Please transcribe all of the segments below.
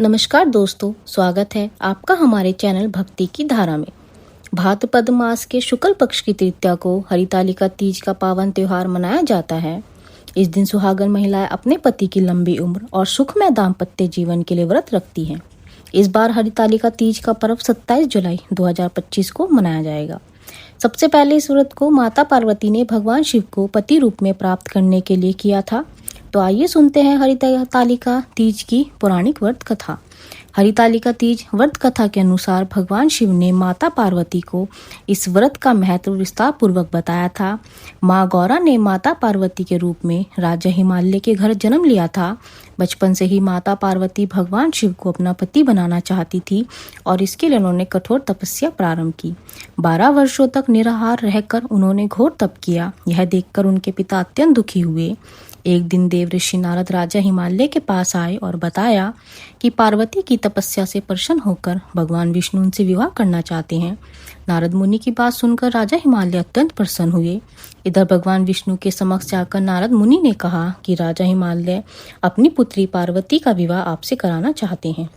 नमस्कार दोस्तों, स्वागत है आपका हमारे चैनल भक्ति की धारा में। भाद्रपद मास के शुक्ल पक्ष की तृतीया को हरितालिका तीज का पावन त्योहार मनाया जाता है। इस दिन सुहागन महिलाएं अपने पति की लंबी उम्र और सुखमय दाम्पत्य जीवन के लिए व्रत रखती हैं। इस बार हरितालिका तीज का पर्व 27 जुलाई 2025 को मनाया जाएगा। सबसे पहले इस व्रत को माता पार्वती ने भगवान शिव को पति रूप में प्राप्त करने के लिए किया था। तो आइए सुनते हैं हरितालिका तीज की पौराणिक व्रत कथा। हरितालिका तीज व्रत कथा के अनुसार भगवान शिव ने माता पार्वती को इस व्रत का महत्व विस्तार पूर्वक बताया था। माँ गौरा ने माता पार्वती के रूप में राजा हिमालय के घर जन्म लिया था। बचपन से ही माता पार्वती भगवान शिव को अपना पति बनाना चाहती थी और इसके लिए उन्होंने कठोर तपस्या प्रारंभ की। 12 वर्षों तक निराहार रहकर उन्होंने घोर तप किया। यह देखकर उनके पिता अत्यंत दुखी हुए। एक दिन देव ऋषि नारद राजा हिमालय के पास आए और बताया कि पार्वती की तपस्या से प्रसन्न होकर भगवान विष्णु उनसे विवाह करना चाहते हैं। नारद मुनि की बात सुनकर राजा हिमालय अत्यंत प्रसन्न हुए। इधर भगवान विष्णु के समक्ष जाकर नारद मुनि ने कहा कि राजा हिमालय अपनी पुत्री पार्वती का विवाह आपसे कराना चाहते हैं।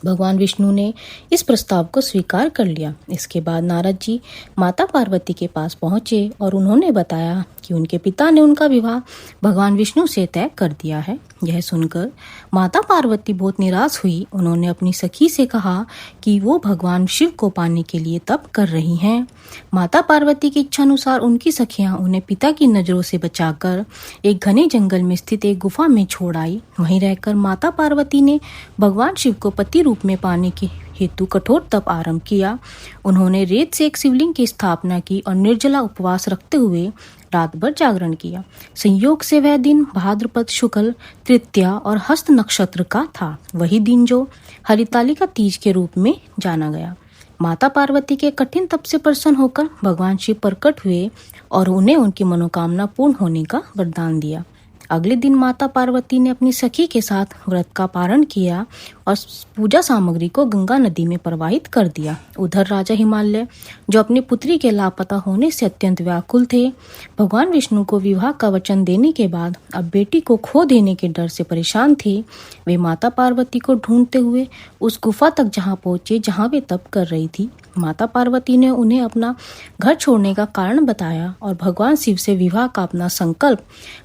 भगवान विष्णु ने इस प्रस्ताव को स्वीकार कर लिया। इसके बाद नारद जी माता पार्वती के पास पहुंचे और उन्होंने बताया कि उनके पिता ने उनका विवाह भगवान विष्णु से तय कर दिया है। यह सुनकर माता पार्वती बहुत निराश हुई। उन्होंने अपनी सखी से कहा कि वो भगवान शिव को पाने के लिए तप कर रही हैं। माता पार्वती की इच्छा अनुसार उनकी सखियां उन्हें पिता की नजरों से बचाकर एक घने जंगल में स्थित एक गुफा में छोड़ आई। वहीं रहकर माता पार्वती ने भगवान शिव को पति रूप में पाने के हेतु कठोर तप आरंभ किया। उन्होंने रेत से एक शिवलिंग की स्थापना की और निर्जला उपवास रखते हुए रात भर जागरण किया। संयोग से वह दिन भाद्रपद शुक्ल तृतीया और हस्त नक्षत्र का था, वही दिन जो हरितालिका तीज के रूप में जाना गया। माता पार्वती के कठिन तप से प्रसन्न होकर भगवान शिव प्रकट हुए और उन्हें उनकी मनोकामना पूर्ण होने का वरदान दिया। अगले दिन माता पार्वती ने अपनी सखी के साथ व्रत का पारण किया और पूजा सामग्री को गंगा नदी में प्रवाहित कर दिया। उधर राजा हिमालय, जो अपनी पुत्री के लापता होने से अत्यंत व्याकुल थे, भगवान विष्णु को विवाह का वचन देने के बाद अब बेटी को खो देने के डर से परेशान थे। वे माता पार्वती को ढूंढते हुए उस गुफा तक जहाँ पहुंचे जहाँ वे तप कर रही थी। माता पार्वती ने उन्हें अपना घर छोड़ने का कारण बताया और भगवान शिव से विवाह का अपना संकल्प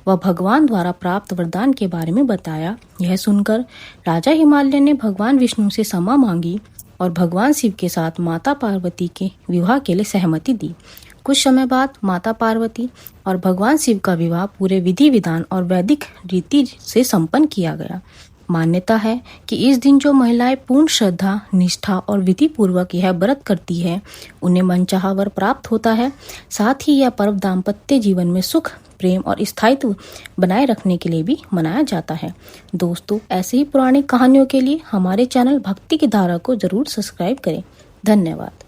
व भगवान द्वारा प्राप्त वरदान के बारे में बताया। यह सुनकर राजा हिमालय ने भगवान विष्णु से क्षमा मांगी और भगवान शिव के साथ माता पार्वती के विवाह के लिए सहमति दी। कुछ समय बाद माता पार्वती और भगवान शिव का विवाह पूरे विधि विधान और वैदिक रीति से संपन्न किया गया। मान्यता है कि इस दिन जो महिलाएं पूर्ण श्रद्धा, निष्ठा और विधि पूर्वक यह व्रत करती है, उन्हें मनचाहा वर प्राप्त होता है। साथ ही यह पर्व दाम्पत्य जीवन में सुख, प्रेम और स्थायित्व बनाए रखने के लिए भी मनाया जाता है। दोस्तों, ऐसे ही पुरानी कहानियों के लिए हमारे चैनल भक्ति की धारा को जरूर सब्सक्राइब करें। धन्यवाद।